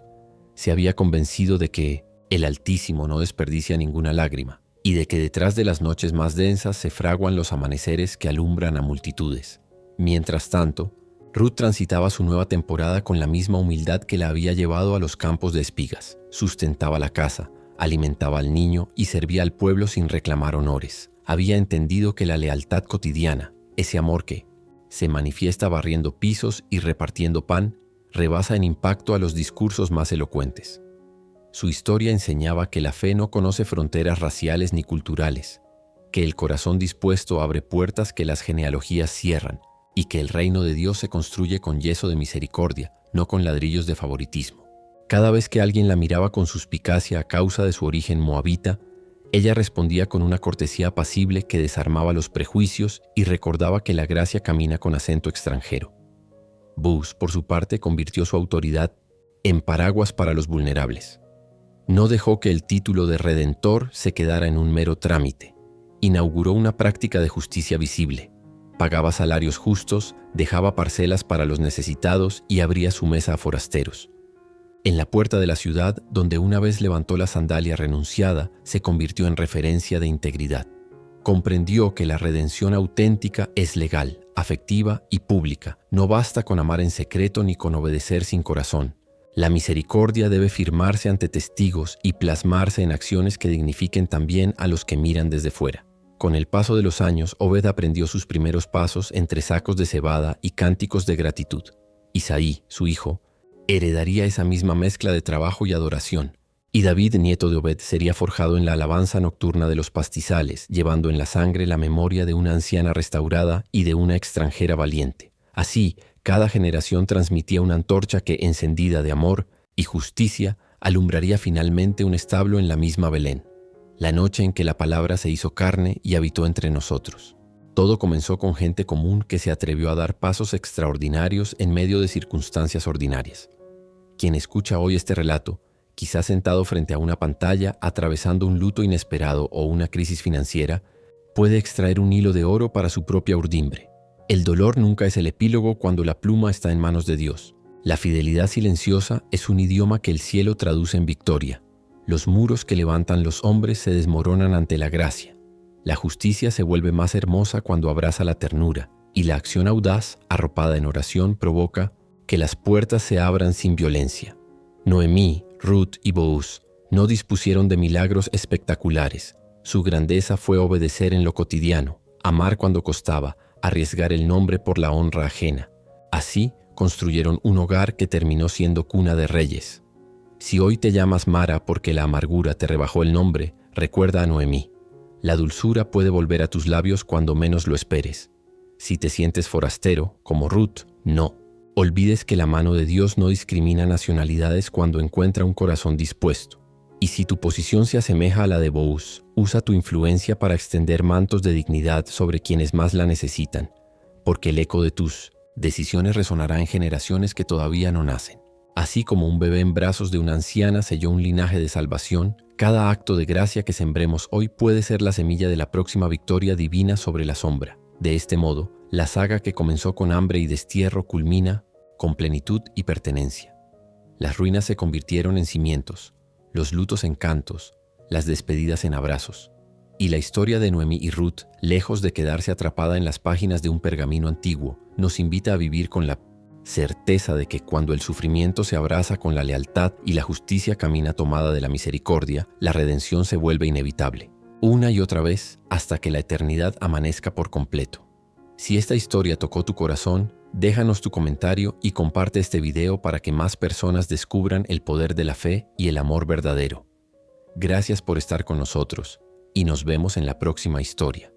Se había convencido de que el Altísimo no desperdicia ninguna lágrima, y de que detrás de las noches más densas se fraguan los amaneceres que alumbran a multitudes. Mientras tanto, Ruth transitaba su nueva temporada con la misma humildad que la había llevado a los campos de espigas. Sustentaba la casa, alimentaba al niño y servía al pueblo sin reclamar honores. Había entendido que la lealtad cotidiana, ese amor que se manifiesta barriendo pisos y repartiendo pan, rebasa en impacto a los discursos más elocuentes. Su historia enseñaba que la fe no conoce fronteras raciales ni culturales, que el corazón dispuesto abre puertas que las genealogías cierran y que el reino de Dios se construye con yeso de misericordia, no con ladrillos de favoritismo. Cada vez que alguien la miraba con suspicacia a causa de su origen moabita, ella respondía con una cortesía apacible que desarmaba los prejuicios y recordaba que la gracia camina con acento extranjero. Boaz, por su parte, convirtió su autoridad en paraguas para los vulnerables. No dejó que el título de redentor se quedara en un mero trámite. Inauguró una práctica de justicia visible. Pagaba salarios justos, dejaba parcelas para los necesitados y abría su mesa a forasteros. En la puerta de la ciudad, donde una vez levantó la sandalia renunciada, se convirtió en referencia de integridad. Comprendió que la redención auténtica es legal, afectiva y pública. No basta con amar en secreto ni con obedecer sin corazón. La misericordia debe firmarse ante testigos y plasmarse en acciones que dignifiquen también a los que miran desde fuera. Con el paso de los años, Obed aprendió sus primeros pasos entre sacos de cebada y cánticos de gratitud. Isaí, su hijo, heredaría esa misma mezcla de trabajo y adoración. Y David, nieto de Obed, sería forjado en la alabanza nocturna de los pastizales, llevando en la sangre la memoria de una anciana restaurada y de una extranjera valiente. Así, cada generación transmitía una antorcha que, encendida de amor y justicia, alumbraría finalmente un establo en la misma Belén, la noche en que la palabra se hizo carne y habitó entre nosotros. Todo comenzó con gente común que se atrevió a dar pasos extraordinarios en medio de circunstancias ordinarias. Quien escucha hoy este relato, quizás sentado frente a una pantalla, atravesando un luto inesperado o una crisis financiera, puede extraer un hilo de oro para su propia urdimbre. El dolor nunca es el epílogo cuando la pluma está en manos de Dios. La fidelidad silenciosa es un idioma que el cielo traduce en victoria. Los muros que levantan los hombres se desmoronan ante la gracia. La justicia se vuelve más hermosa cuando abraza la ternura, y la acción audaz, arropada en oración, provoca que las puertas se abran sin violencia. Noemí, Ruth y Boaz no dispusieron de milagros espectaculares. Su grandeza fue obedecer en lo cotidiano, amar cuando costaba, arriesgar el nombre por la honra ajena. Así construyeron un hogar que terminó siendo cuna de reyes. Si hoy te llamas Mara porque la amargura te rebajó el nombre, recuerda a Noemí. La dulzura puede volver a tus labios cuando menos lo esperes. Si te sientes forastero, como Ruth, no. Olvides que la mano de Dios no discrimina nacionalidades cuando encuentra un corazón dispuesto. Y si tu posición se asemeja a la de Boaz, usa tu influencia para extender mantos de dignidad sobre quienes más la necesitan, porque el eco de tus decisiones resonará en generaciones que todavía no nacen. Así como un bebé en brazos de una anciana selló un linaje de salvación, cada acto de gracia que sembremos hoy puede ser la semilla de la próxima victoria divina sobre la sombra. De este modo, la saga que comenzó con hambre y destierro culmina con plenitud y pertenencia. Las ruinas se convirtieron en cimientos, los lutos en cantos, las despedidas en abrazos. Y la historia de Noemí y Ruth, lejos de quedarse atrapada en las páginas de un pergamino antiguo, nos invita a vivir con la certeza de que cuando el sufrimiento se abraza con la lealtad y la justicia camina tomada de la misericordia, la redención se vuelve inevitable, una y otra vez hasta que la eternidad amanezca por completo. Si esta historia tocó tu corazón, déjanos tu comentario y comparte este video para que más personas descubran el poder de la fe y el amor verdadero. Gracias por estar con nosotros y nos vemos en la próxima historia.